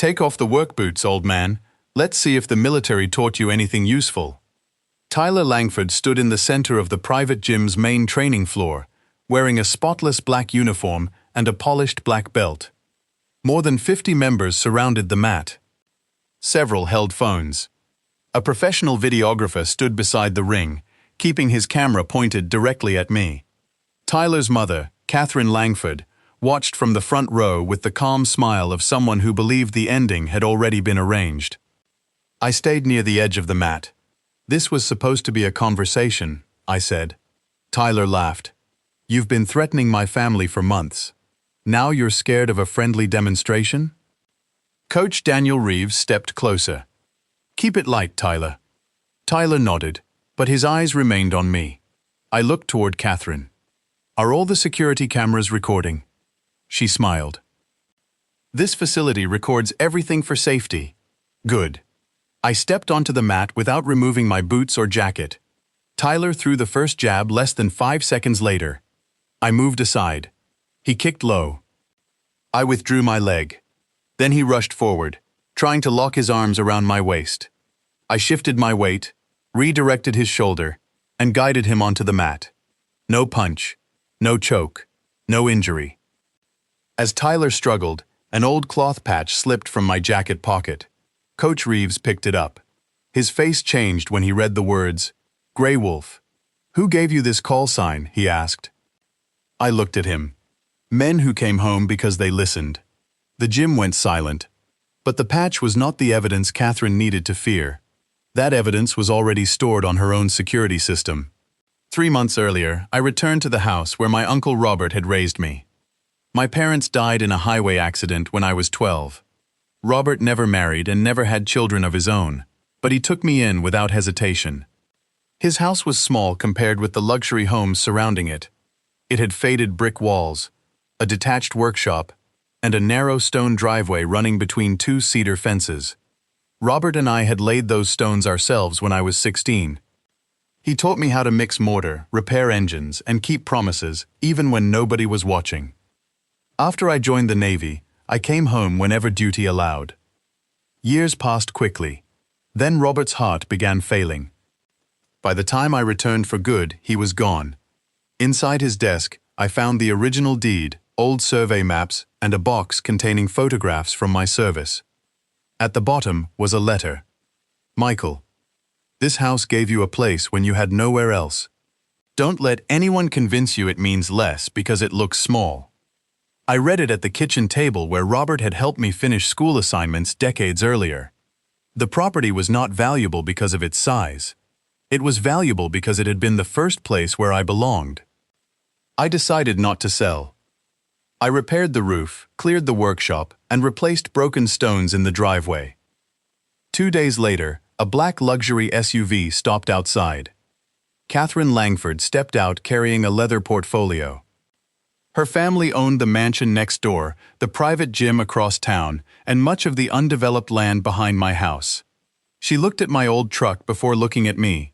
Take off the work boots, old man. Let's see if the military taught you anything useful. Tyler Langford stood in the center of the private gym's main training floor, wearing a spotless black uniform and a polished black belt. More than 50 members surrounded the mat. Several held phones. A professional videographer stood beside the ring, keeping his camera pointed directly at me. Tyler's mother, Catherine Langford, watched from the front row with the calm smile of someone who believed the ending had already been arranged. I stayed near the edge of the mat. This was supposed to be a conversation, I said. Tyler laughed. You've been threatening my family for months. Now you're scared of a friendly demonstration? Coach Daniel Reeves stepped closer. Keep it light, Tyler. Tyler nodded, but his eyes remained on me. I looked toward Catherine. Are all the security cameras recording? She smiled. This facility records everything for safety. Good. I stepped onto the mat without removing my boots or jacket. Tyler threw the first jab less than 5 seconds later. I moved aside. He kicked low. I withdrew my leg. Then he rushed forward, trying to lock his arms around my waist. I shifted my weight, redirected his shoulder, and guided him onto the mat. No punch, no choke, no injury. As Tyler struggled, an old cloth patch slipped from my jacket pocket. Coach Reeves picked it up. His face changed when he read the words, "Grey Wolf." "Who gave you this call sign?" he asked. I looked at him. Men who came home because they listened. The gym went silent. But the patch was not the evidence Catherine needed to fear. That evidence was already stored on her own security system. 3 months earlier, I returned to the house where my Uncle Robert had raised me. My parents died in a highway accident when I was 12. Robert never married and never had children of his own, but he took me in without hesitation. His house was small compared with the luxury homes surrounding it. It had faded brick walls, a detached workshop, and a narrow stone driveway running between 2 cedar fences. Robert and I had laid those stones ourselves when I was 16. He taught me how to mix mortar, repair engines, and keep promises, even when nobody was watching. After I joined the Navy, I came home whenever duty allowed. Years passed quickly. Then Robert's heart began failing. By the time I returned for good, he was gone. Inside his desk, I found the original deed, old survey maps, and a box containing photographs from my service. At the bottom was a letter. Michael, this house gave you a place when you had nowhere else. Don't let anyone convince you it means less because it looks small. I read it at the kitchen table where Robert had helped me finish school assignments decades earlier. The property was not valuable because of its size. It was valuable because it had been the first place where I belonged. I decided not to sell. I repaired the roof, cleared the workshop, and replaced broken stones in the driveway. 2 days later, a black luxury SUV stopped outside. Catherine Langford stepped out carrying a leather portfolio. Her family owned the mansion next door, the private gym across town, and much of the undeveloped land behind my house. She looked at my old truck before looking at me.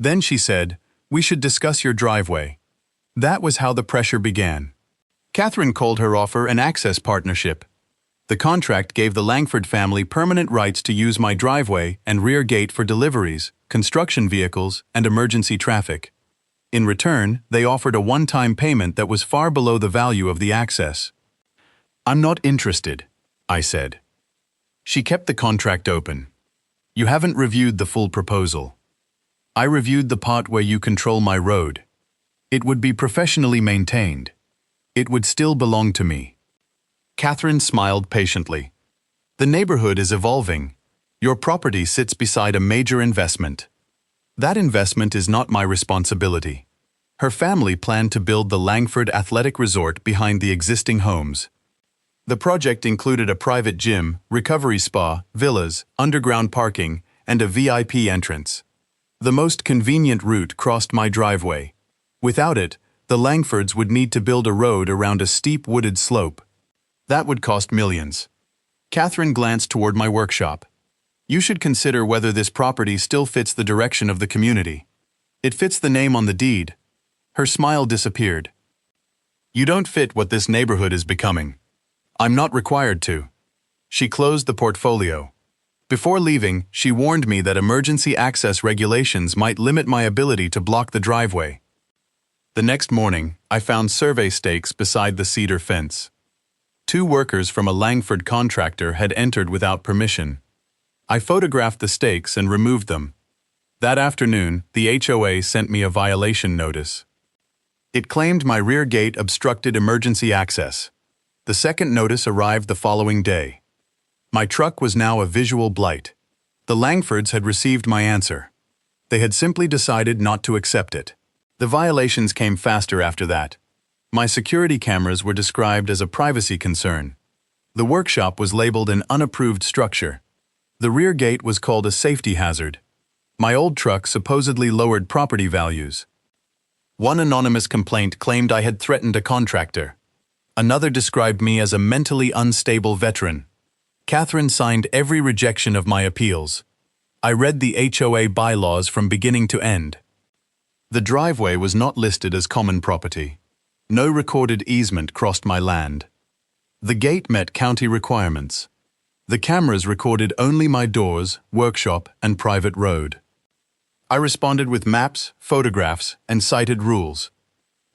Then she said, "We should discuss your driveway." That was how the pressure began. Catherine called her offer an access partnership. The contract gave the Langford family permanent rights to use my driveway and rear gate for deliveries, construction vehicles, and emergency traffic. In return, they offered a one-time payment that was far below the value of the access. "I'm not interested," I said. She kept the contract open. "You haven't reviewed the full proposal. I reviewed the part where you control my road. It would be professionally maintained. It would still belong to me." Catherine smiled patiently. "The neighborhood is evolving. Your property sits beside a major investment. That investment is not my responsibility." Her family planned to build the Langford Athletic Resort behind the existing homes. The project included a private gym, recovery spa, villas, underground parking, and a VIP entrance. The most convenient route crossed my driveway. Without it, the Langfords would need to build a road around a steep wooded slope. That would cost millions. Catherine glanced toward my workshop. "You should consider whether this property still fits the direction of the community. It fits the name on the deed." Her smile disappeared. "You don't fit what this neighborhood is becoming. I'm not required to." She closed the portfolio. Before leaving, she warned me that emergency access regulations might limit my ability to block the driveway. The next morning, I found survey stakes beside the cedar fence. 2 workers from a Langford contractor had entered without permission. I photographed the stakes and removed them. That afternoon, the HOA sent me a violation notice. It claimed my rear gate obstructed emergency access. The second notice arrived the following day. My truck was now a visual blight. The Langfords had received my answer. They had simply decided not to accept it. The violations came faster after that. My security cameras were described as a privacy concern. The workshop was labeled an unapproved structure. The rear gate was called a safety hazard. My old truck supposedly lowered property values. One anonymous complaint claimed I had threatened a contractor. Another described me as a mentally unstable veteran. Catherine signed every rejection of my appeals. I read the HOA bylaws from beginning to end. The driveway was not listed as common property. No recorded easement crossed my land. The gate met county requirements. The cameras recorded only my doors, workshop, and private road. I responded with maps, photographs, and cited rules.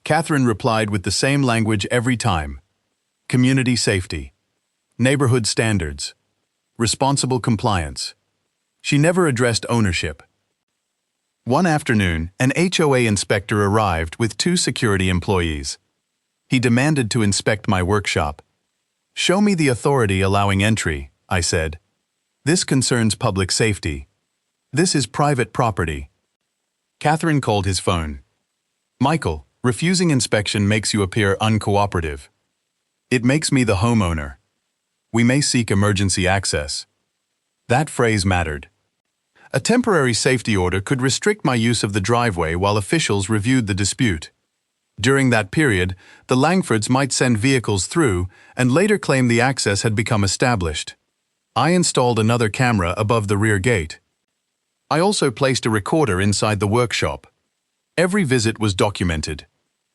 Catherine replied with the same language every time. Community safety. Neighborhood standards. Responsible compliance. She never addressed ownership. One afternoon, an HOA inspector arrived with 2 security employees. He demanded to inspect my workshop. "Show me the authority allowing entry," I said. "This concerns public safety. This is private property." Catherine called his phone. "Michael, refusing inspection makes you appear uncooperative. It makes me the homeowner. We may seek emergency access." That phrase mattered. A temporary safety order could restrict my use of the driveway while officials reviewed the dispute. During that period, the Langfords might send vehicles through and later claim the access had become established. I installed another camera above the rear gate. I also placed a recorder inside the workshop. Every visit was documented.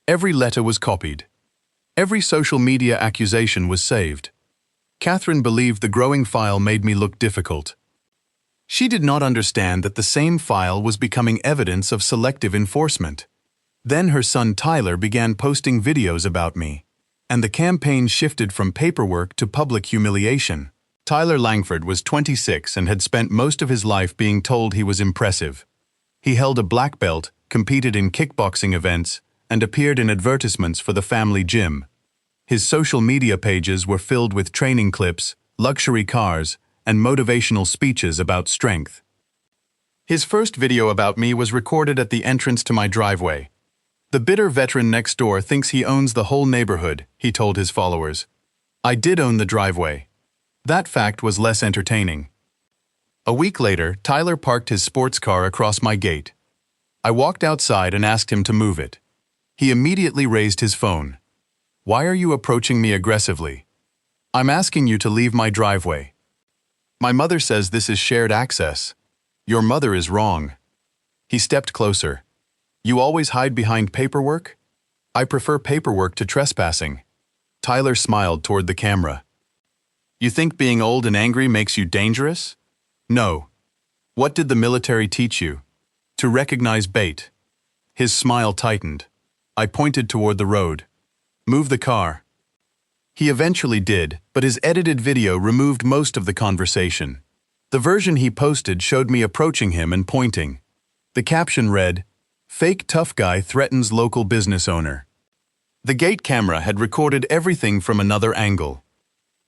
Every letter was copied. Every social media accusation was saved. Catherine believed the growing file made me look difficult. She did not understand that the same file was becoming evidence of selective enforcement. Then her son Tyler began posting videos about me, and the campaign shifted from paperwork to public humiliation. Tyler Langford was 26 and had spent most of his life being told he was impressive. He held a black belt, competed in kickboxing events, and appeared in advertisements for the family gym. His social media pages were filled with training clips, luxury cars, and motivational speeches about strength. His first video about me was recorded at the entrance to my driveway. "The bitter veteran next door thinks he owns the whole neighborhood," he told his followers. I did own the driveway. That fact was less entertaining. A week later, Tyler parked his sports car across my gate. I walked outside and asked him to move it. He immediately raised his phone. "Why are you approaching me aggressively? I'm asking you to leave my driveway. My mother says this is shared access. Your mother is wrong." He stepped closer. "You always hide behind paperwork? I prefer paperwork to trespassing." Tyler smiled toward the camera. "You think being old and angry makes you dangerous? No. What did the military teach you? To recognize bait." His smile tightened. I pointed toward the road. "Move the car." He eventually did, but his edited video removed most of the conversation. The version he posted showed me approaching him and pointing. The caption read, "Fake tough guy threatens local business owner." The gate camera had recorded everything from another angle.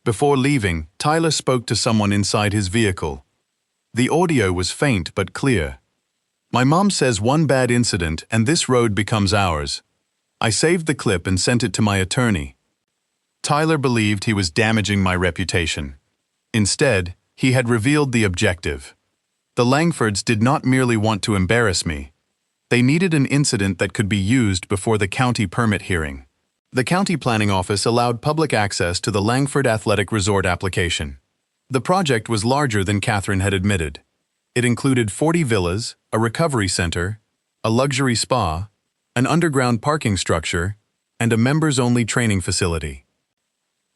Before leaving, Tyler spoke to someone inside his vehicle. The audio was faint but clear. "My mom says one bad incident and this road becomes ours." I saved the clip and sent it to my attorney. Tyler believed he was damaging my reputation. Instead, he had revealed the objective. The Langfords did not merely want to embarrass me. They needed an incident that could be used before the county permit hearing. The county planning office allowed public access to the Langford Athletic Resort application. The project was larger than Catherine had admitted. It included 40 villas, a recovery center, a luxury spa, an underground parking structure, and a members-only training facility.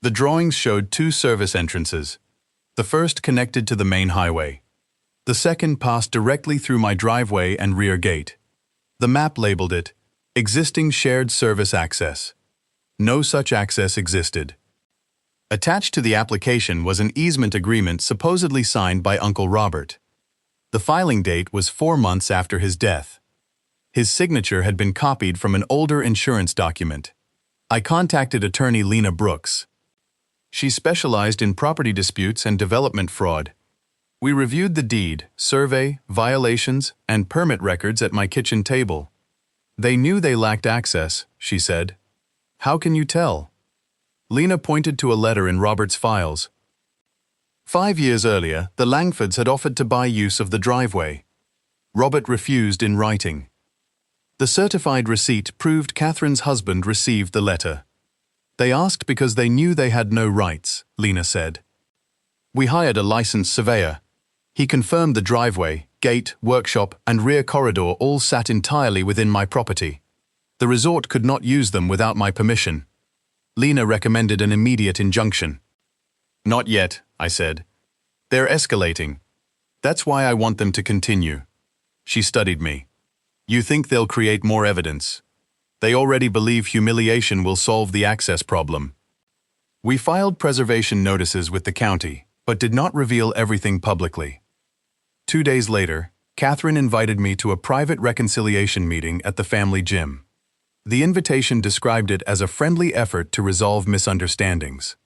The drawings showed 2 service entrances. The first connected to the main highway. The second passed directly through my driveway and rear gate. The map labeled it, Existing Shared Service Access. No such access existed. Attached to the application was an easement agreement supposedly signed by Uncle Robert. The filing date was 4 months after his death. His signature had been copied from an older insurance document. I contacted attorney Lena Brooks. She specialized in property disputes and development fraud. We reviewed the deed, survey, violations, and permit records at my kitchen table. They knew they lacked access, she said. How can you tell? Lena pointed to a letter in Robert's files. 5 years earlier, the Langfords had offered to buy use of the driveway. Robert refused in writing. The certified receipt proved Catherine's husband received the letter. They asked because they knew they had no rights, Lena said. We hired a licensed surveyor. He confirmed the driveway, gate, workshop, and rear corridor all sat entirely within my property. The resort could not use them without my permission. Lena recommended an immediate injunction. Not yet, I said. They're escalating. That's why I want them to continue. She studied me. You think they'll create more evidence? They already believe humiliation will solve the access problem. We filed preservation notices with the county, but did not reveal everything publicly. 2 days later, Catherine invited me to a private reconciliation meeting at the family gym. The invitation described it as a friendly effort to resolve misunderstandings.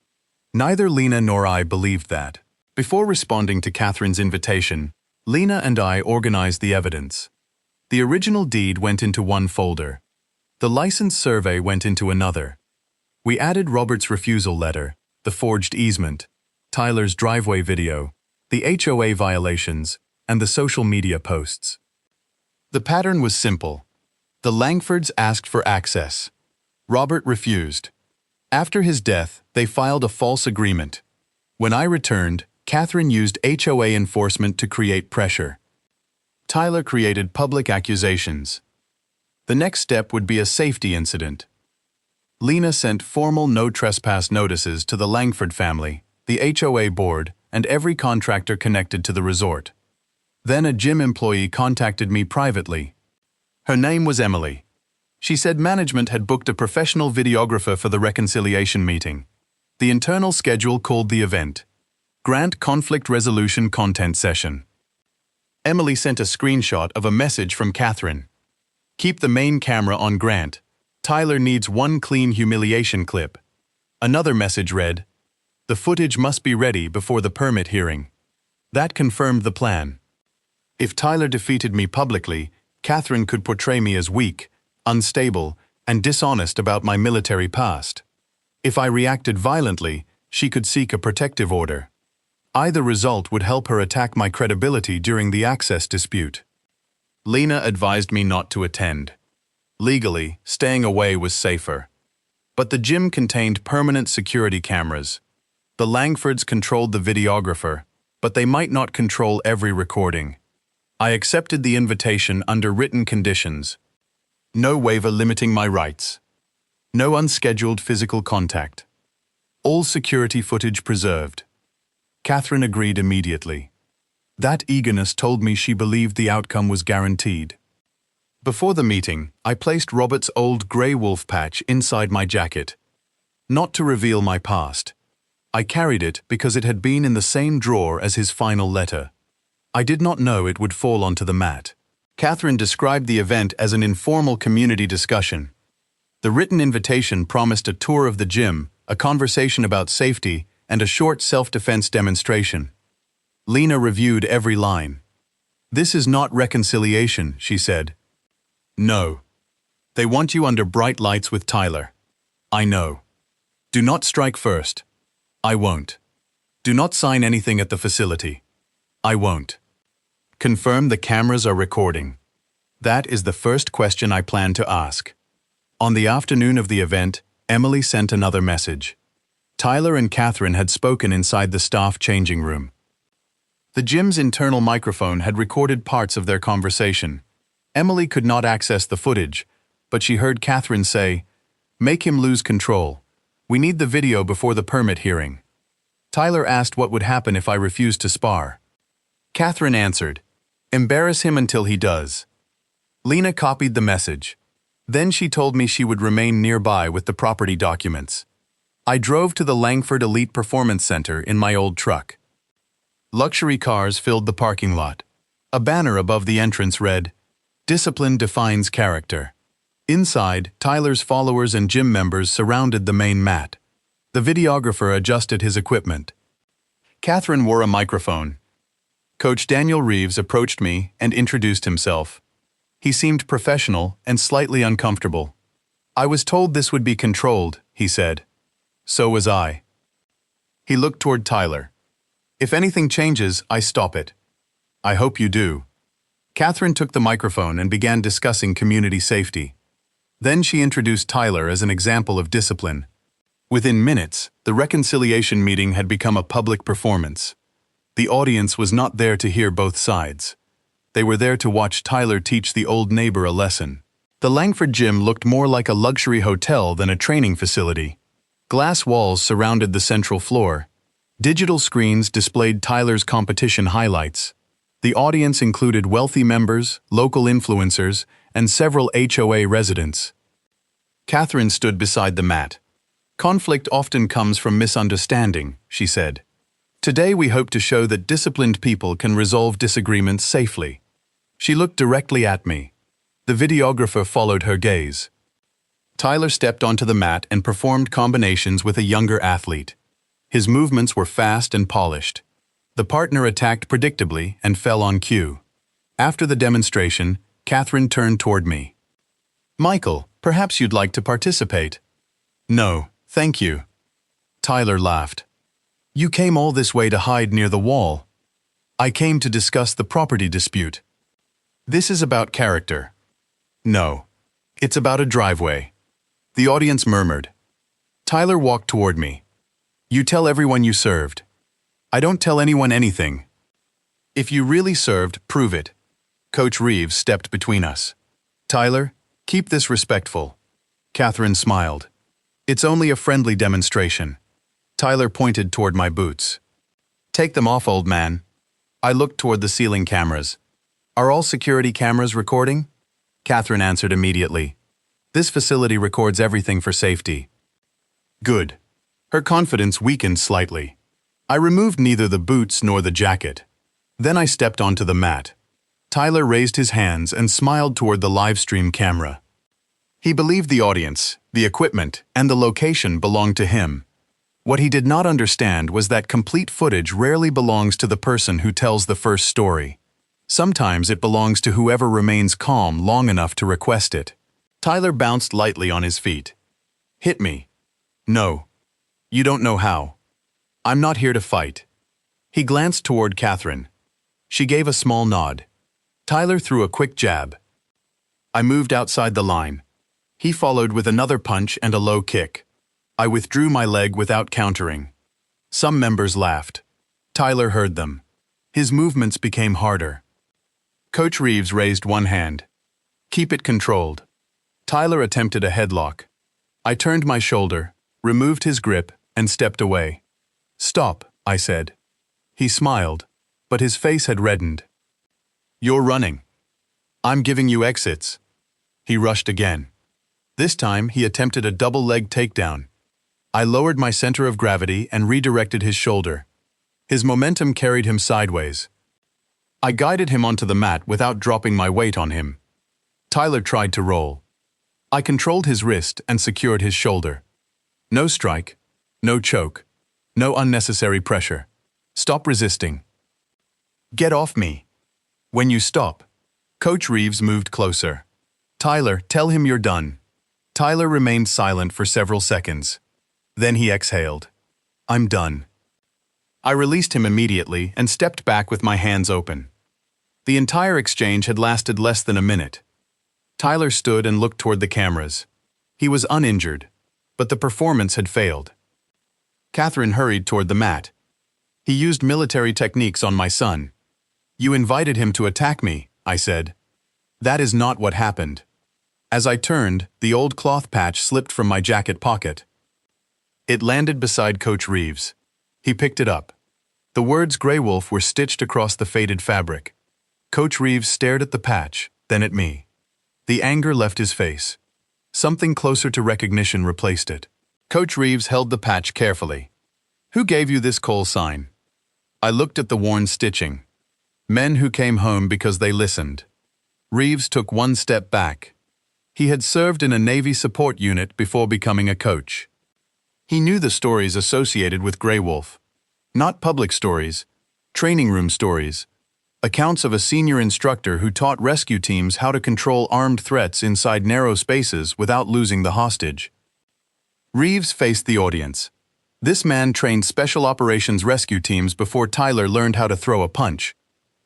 Neither Lena nor I believed that. Before responding to Catherine's invitation, Lena and I organized the evidence. The original deed went into one folder. The license survey went into another. We added Robert's refusal letter, the forged easement, Tyler's driveway video, the HOA violations, and the social media posts. The pattern was simple. The Langfords asked for access. Robert refused. After his death, they filed a false agreement. When I returned, Catherine used HOA enforcement to create pressure. Tyler created public accusations. The next step would be a safety incident. Lena sent formal no trespass notices to the Langford family, the HOA board, and every contractor connected to the resort. Then a gym employee contacted me privately. Her name was Emily. She said management had booked a professional videographer for the reconciliation meeting. The internal schedule called the event Grant Conflict Resolution Content Session. Emily sent a screenshot of a message from Catherine. Keep the main camera on Grant. Tyler needs one clean humiliation clip. Another message read, the footage must be ready before the permit hearing. That confirmed the plan. If Tyler defeated me publicly, Catherine could portray me as weak, unstable, and dishonest about my military past. If I reacted violently, she could seek a protective order. Either result would help her attack my credibility during the access dispute. Lena advised me not to attend. Legally, staying away was safer. But the gym contained permanent security cameras. The Langfords controlled the videographer, but they might not control every recording. I accepted the invitation under written conditions. No waiver limiting my rights. No unscheduled physical contact. All security footage preserved. Catherine agreed immediately. That eagerness told me she believed the outcome was guaranteed. Before the meeting, I placed Robert's old grey wolf patch inside my jacket. Not to reveal my past. I carried it because it had been in the same drawer as his final letter. I did not know it would fall onto the mat. Catherine described the event as an informal community discussion. The written invitation promised a tour of the gym, a conversation about safety, and a short self-defense demonstration. Lena reviewed every line. This is not reconciliation, she said. No. They want you under bright lights with Tyler. I know. Do not strike first. I won't. Do not sign anything at the facility. I won't. Confirm the cameras are recording. That is the first question I plan to ask. On the afternoon of the event, Emily sent another message. Tyler and Catherine had spoken inside the staff changing room. The gym's internal microphone had recorded parts of their conversation. Emily could not access the footage, but she heard Catherine say, "Make him lose control. We need the video before the permit hearing." Tyler asked what would happen if I refused to spar. Catherine answered, "Embarrass him until he does." Lena copied the message. Then she told me she would remain nearby with the property documents. I drove to the Langford Elite Performance Center in my old truck. Luxury cars filled the parking lot. A banner above the entrance read, "Discipline defines character." Inside, Tyler's followers and gym members surrounded the main mat. The videographer adjusted his equipment. Catherine wore a microphone. Coach Daniel Reeves approached me and introduced himself. He seemed professional and slightly uncomfortable. "I was told this would be controlled," he said. "So was I." He looked toward Tyler. "If anything changes, I stop it." "I hope you do." Catherine took the microphone and began discussing community safety. Then she introduced Tyler as an example of discipline. Within minutes, the reconciliation meeting had become a public performance. The audience was not there to hear both sides. They were there to watch Tyler teach the old neighbor a lesson. The Langford gym looked more like a luxury hotel than a training facility. Glass walls surrounded the central floor. Digital screens displayed Tyler's competition highlights. The audience included wealthy members, local influencers, and several HOA residents. Catherine stood beside the mat. "Conflict often comes from misunderstanding," she said. "Today we hope to show that disciplined people can resolve disagreements safely." She looked directly at me. The videographer followed her gaze. Tyler stepped onto the mat and performed combinations with a younger athlete. His movements were fast and polished. The partner attacked predictably and fell on cue. After the demonstration, Catherine turned toward me. "Michael, perhaps you'd like to participate." "No, thank you." Tyler laughed. "You came all this way to hide near the wall." "I came to discuss the property dispute." "This is about character." "No, it's about a driveway." The audience murmured. Tyler walked toward me. "You tell everyone you served." "I don't tell anyone anything." "If you really served, prove it." Coach Reeves stepped between us. "Tyler, keep this respectful." Catherine smiled. "It's only a friendly demonstration." Tyler pointed toward my boots. "Take them off, old man." I looked toward the ceiling cameras. "Are all security cameras recording?" Catherine answered immediately. "This facility records everything for safety." Good. Her confidence weakened slightly. I removed neither the boots nor the jacket. Then I stepped onto the mat. Tyler raised his hands and smiled toward the live stream camera. He believed the audience, the equipment, and the location belonged to him. What he did not understand was that complete footage rarely belongs to the person who tells the first story. Sometimes it belongs to whoever remains calm long enough to request it. Tyler bounced lightly on his feet. "Hit me." "No. You don't know how. I'm not here to fight." He glanced toward Catherine. She gave a small nod. Tyler threw a quick jab. I moved outside the line. He followed with another punch and a low kick. I withdrew my leg without countering. Some members laughed. Tyler heard them. His movements became harder. Coach Reeves raised one hand. "Keep it controlled." Tyler attempted a headlock. I turned my shoulder, removed his grip, and stepped away. "Stop," I said. He smiled, but his face had reddened. "You're running. I'm giving you exits." He rushed again. This time he attempted a double-leg takedown. I lowered my center of gravity and redirected his shoulder. His momentum carried him sideways. I guided him onto the mat without dropping my weight on him. Tyler tried to roll. I controlled his wrist and secured his shoulder. No strike, no choke, no unnecessary pressure. Stop resisting. "Get off me." "When you stop." Coach Reeves moved closer. "Tyler, tell him you're done." Tyler remained silent for several seconds. Then he exhaled. "I'm done." I released him immediately and stepped back with my hands open. The entire exchange had lasted less than a minute. Tyler stood and looked toward the cameras. He was uninjured, but the performance had failed. Catherine hurried toward the mat. "He used military techniques on my son." "You invited him to attack me," I said. "That is not what happened." As I turned, the old cloth patch slipped from my jacket pocket. It landed beside Coach Reeves. He picked it up. The words Grey Wolf were stitched across the faded fabric. Coach Reeves stared at the patch, then at me. The anger left his face. Something closer to recognition replaced it. Coach Reeves held the patch carefully. "Who gave you this call sign?" I looked at the worn stitching. Men who came home because they listened. Reeves took one step back. He had served in a Navy support unit before becoming a coach. He knew the stories associated with Grey Wolf. Not public stories, training room stories. Accounts of a senior instructor who taught rescue teams how to control armed threats inside narrow spaces without losing the hostage. Reeves faced the audience. This man trained special operations rescue teams before Tyler learned how to throw a punch.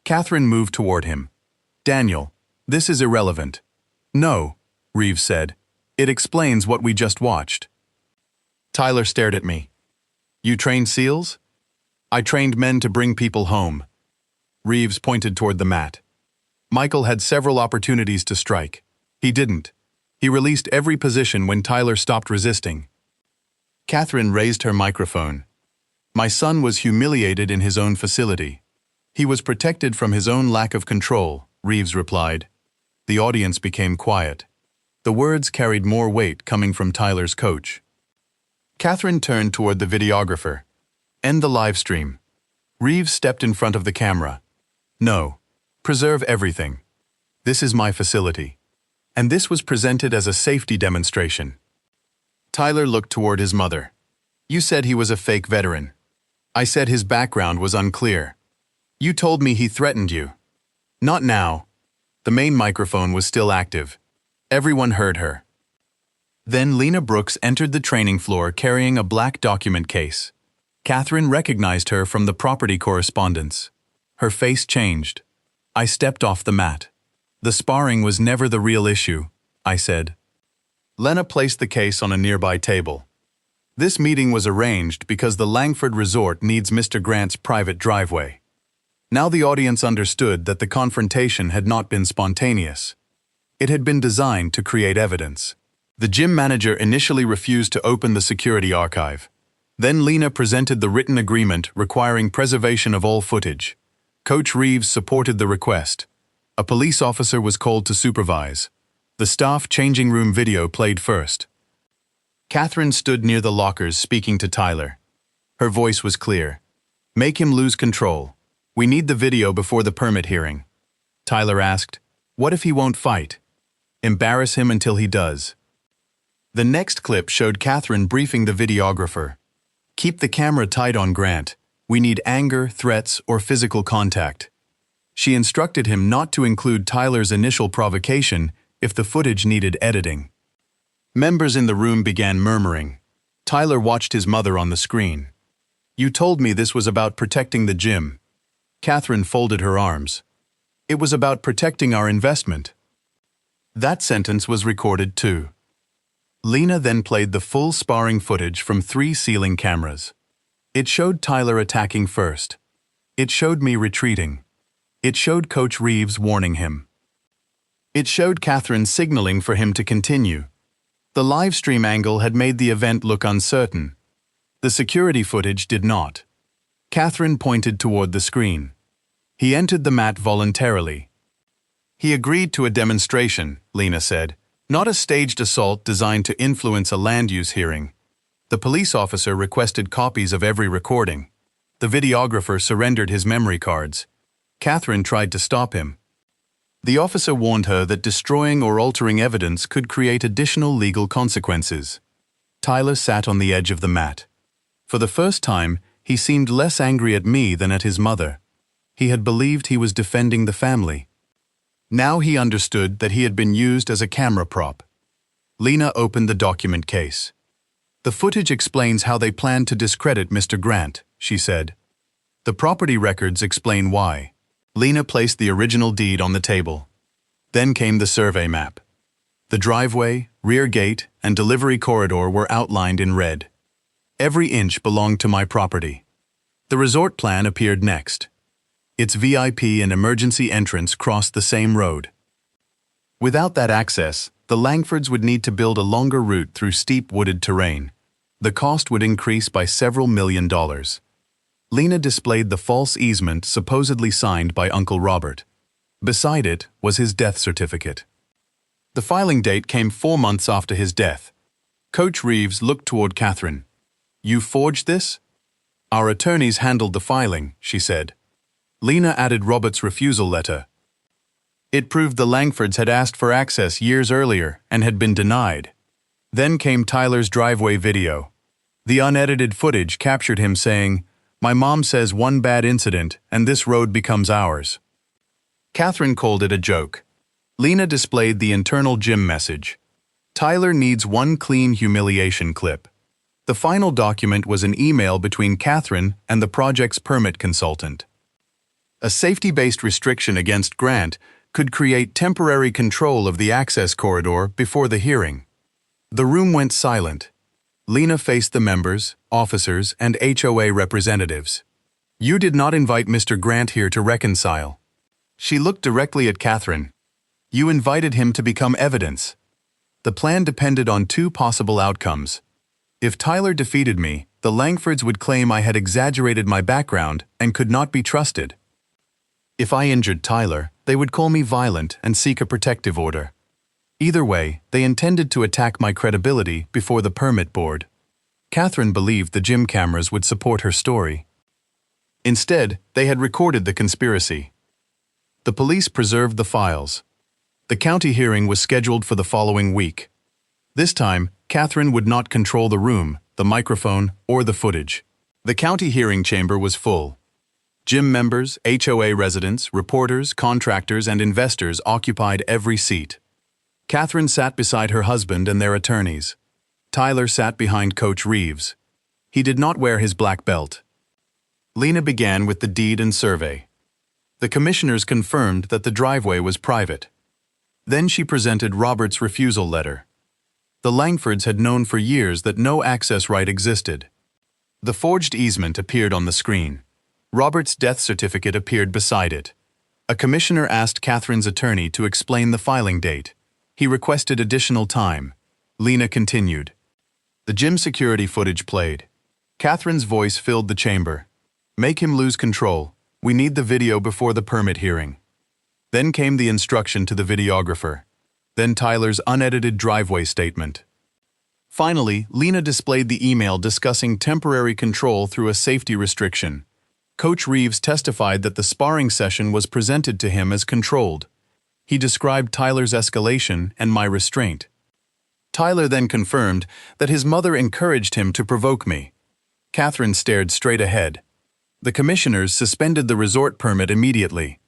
Catherine moved toward him. "Daniel, this is irrelevant." "No," Reeves said. "It explains what we just watched." Tyler stared at me. "You trained SEALs?" "I trained men to bring people home." Reeves pointed toward the mat. Michael had several opportunities to strike. He didn't. He released every position when Tyler stopped resisting. Catherine raised her microphone. "My son was humiliated in his own facility. He was protected from his own lack of control," Reeves replied. The audience became quiet. The words carried more weight coming from Tyler's coach. Catherine turned toward the videographer. "End the live stream." Reeves stepped in front of the camera. "No. Preserve everything. This is my facility." And this was presented as a safety demonstration. Tyler looked toward his mother. "You said he was a fake veteran." "I said his background was unclear." "You told me he threatened you." "Not now." The main microphone was still active. Everyone heard her. Then Lena Brooks entered the training floor carrying a black document case. Catherine recognized her from the property correspondence. Her face changed. I stepped off the mat. "The sparring was never the real issue," I said. Lena placed the case on a nearby table. "This meeting was arranged because the Langford Resort needs Mr. Grant's private driveway." Now the audience understood that the confrontation had not been spontaneous. It had been designed to create evidence. The gym manager initially refused to open the security archive. Then Lena presented the written agreement requiring preservation of all footage. Coach Reeves supported the request. A police officer was called to supervise. The staff changing room video played first. Catherine stood near the lockers speaking to Tyler. Her voice was clear. "Make him lose control. We need the video before the permit hearing." Tyler asked, "What if he won't fight?" "Embarrass him until he does." The next clip showed Catherine briefing the videographer. "Keep the camera tight on Grant. We need anger, threats, or physical contact." She instructed him not to include Tyler's initial provocation if the footage needed editing. Members in the room began murmuring. Tyler watched his mother on the screen. "You told me this was about protecting the gym." Catherine folded her arms. "It was about protecting our investment." That sentence was recorded too. Lena then played the full sparring footage from 3 ceiling cameras. It showed Tyler attacking first. It showed me retreating. It showed Coach Reeves warning him. It showed Catherine signaling for him to continue. The live stream angle had made the event look uncertain. The security footage did not. Catherine pointed toward the screen. "He entered the mat voluntarily." "He agreed to a demonstration," Lena said, "not a staged assault designed to influence a land use hearing." The police officer requested copies of every recording. The videographer surrendered his memory cards. Catherine tried to stop him. The officer warned her that destroying or altering evidence could create additional legal consequences. Tyler sat on the edge of the mat. For the first time, he seemed less angry at me than at his mother. He had believed he was defending the family. Now he understood that he had been used as a camera prop. Lena opened the document case. "The footage explains how they planned to discredit Mr. Grant," she said. "The property records explain why." Lena placed the original deed on the table. Then came the survey map. The driveway, rear gate, and delivery corridor were outlined in red. Every inch belonged to my property. The resort plan appeared next. Its VIP and emergency entrance crossed the same road. Without that access, the Langfords would need to build a longer route through steep wooded terrain. The cost would increase by several $1 million. Lena displayed the false easement supposedly signed by Uncle Robert. Beside it was his death certificate. The filing date came 4 months after his death. Coach Reeves looked toward Catherine. "You forged this?" "Our attorneys handled the filing," she said. Lena added Robert's refusal letter. It proved the Langfords had asked for access years earlier and had been denied. Then came Tyler's driveway video. The unedited footage captured him saying, "My mom says one bad incident and this road becomes ours." Catherine called it a joke. Lena displayed the internal gym message. Tyler needs one clean humiliation clip. The final document was an email between Catherine and the project's permit consultant. A safety-based restriction against Grant could create temporary control of the access corridor before the hearing. The room went silent. Lena faced the members, officers, and HOA representatives. "You did not invite Mr. Grant here to reconcile." She looked directly at Catherine. "You invited him to become evidence." The plan depended on 2 possible outcomes. If Tyler defeated me, the Langfords would claim I had exaggerated my background and could not be trusted. If I injured Tyler, they would call me violent and seek a protective order. Either way, they intended to attack my credibility before the permit board. Catherine believed the gym cameras would support her story. Instead, they had recorded the conspiracy. The police preserved the files. The county hearing was scheduled for the following week. This time, Catherine would not control the room, the microphone, or the footage. The county hearing chamber was full. Gym members, HOA residents, reporters, contractors, and investors occupied every seat. Catherine sat beside her husband and their attorneys. Tyler sat behind Coach Reeves. He did not wear his black belt. Lena began with the deed and survey. The commissioners confirmed that the driveway was private. Then she presented Robert's refusal letter. The Langfords had known for years that no access right existed. The forged easement appeared on the screen. Robert's death certificate appeared beside it. A commissioner asked Catherine's attorney to explain the filing date. He requested additional time. Lena continued. The gym security footage played. Catherine's voice filled the chamber. "Make him lose control. We need the video before the permit hearing." Then came the instruction to the videographer. Then Tyler's unedited driveway statement. Finally, Lena displayed the email discussing temporary control through a safety restriction. Coach Reeves testified that the sparring session was presented to him as controlled. He described Tyler's escalation and my restraint. Tyler then confirmed that his mother encouraged him to provoke me. Catherine stared straight ahead. The commissioners suspended the resort permit immediately.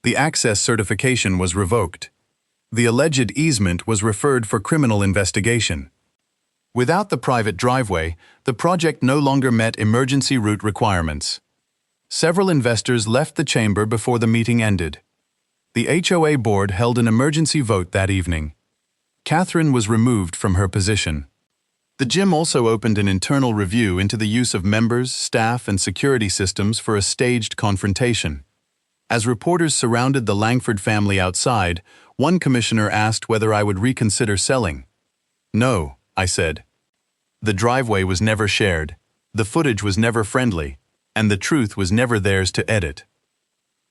The access certification was revoked. The alleged easement was referred for criminal investigation. Without the private driveway, the project no longer met emergency route requirements. Several investors left the chamber before the meeting ended. The HOA board held an emergency vote that evening. Catherine was removed from her position. The gym also opened an internal review into the use of members, staff, and security systems for a staged confrontation. As reporters surrounded the Langford family outside, one commissioner asked whether I would reconsider selling. "No," I said. The driveway was never shared, the footage was never friendly, and the truth was never theirs to edit.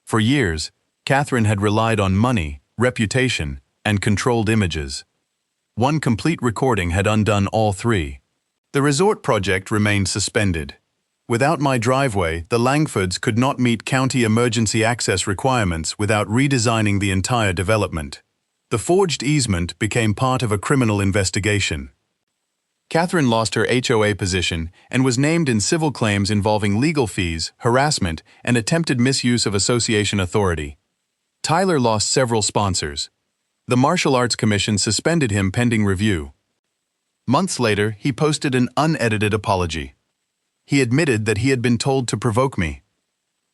For years, Catherine had relied on money, reputation, and controlled images. One complete recording had undone all 3. The resort project remained suspended. Without my driveway, the Langfords could not meet county emergency access requirements without redesigning the entire development. The forged easement became part of a criminal investigation. Catherine lost her HOA position and was named in civil claims involving legal fees, harassment, and attempted misuse of association authority. Tyler lost several sponsors. The Martial Arts Commission suspended him pending review. Months later, he posted an unedited apology. He admitted that he had been told to provoke me.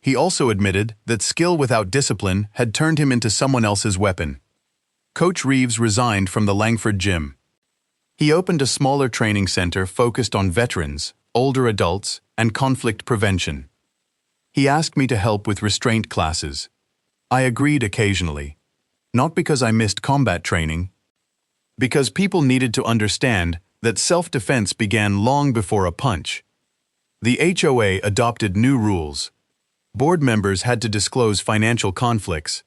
He also admitted that skill without discipline had turned him into someone else's weapon. Coach Reeves resigned from the Langford gym. He opened a smaller training center focused on veterans, older adults, and conflict prevention. He asked me to help with restraint classes. I agreed occasionally, not because I missed combat training, because people needed to understand that self-defense began long before a punch. The HOA adopted new rules. Board members had to disclose financial conflicts.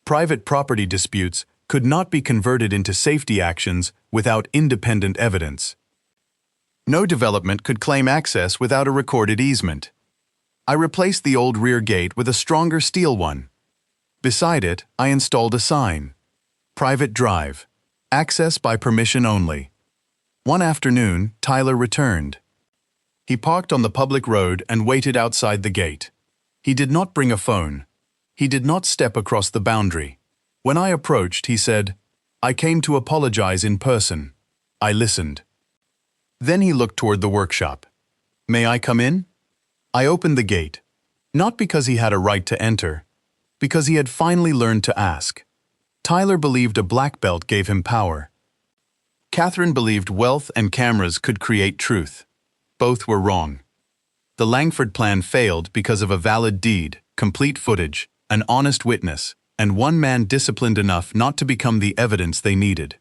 Private property disputes could not be converted into safety actions without independent evidence. No development could claim access without a recorded easement. I replaced the old rear gate with a stronger steel one. Beside it, I installed a sign. Private drive. Access by permission only. One afternoon, Tyler returned. He parked on the public road and waited outside the gate. He did not bring a phone. He did not step across the boundary. When I approached, he said, "I came to apologize in person." I listened. Then he looked toward the workshop. "May I come in?" I opened the gate, not because he had a right to enter, because he had finally learned to ask. Tyler believed a black belt gave him power. Catherine believed wealth and cameras could create truth. Both were wrong. The Langford plan failed because of a valid deed, complete footage, an honest witness, and one man disciplined enough not to become the evidence they needed.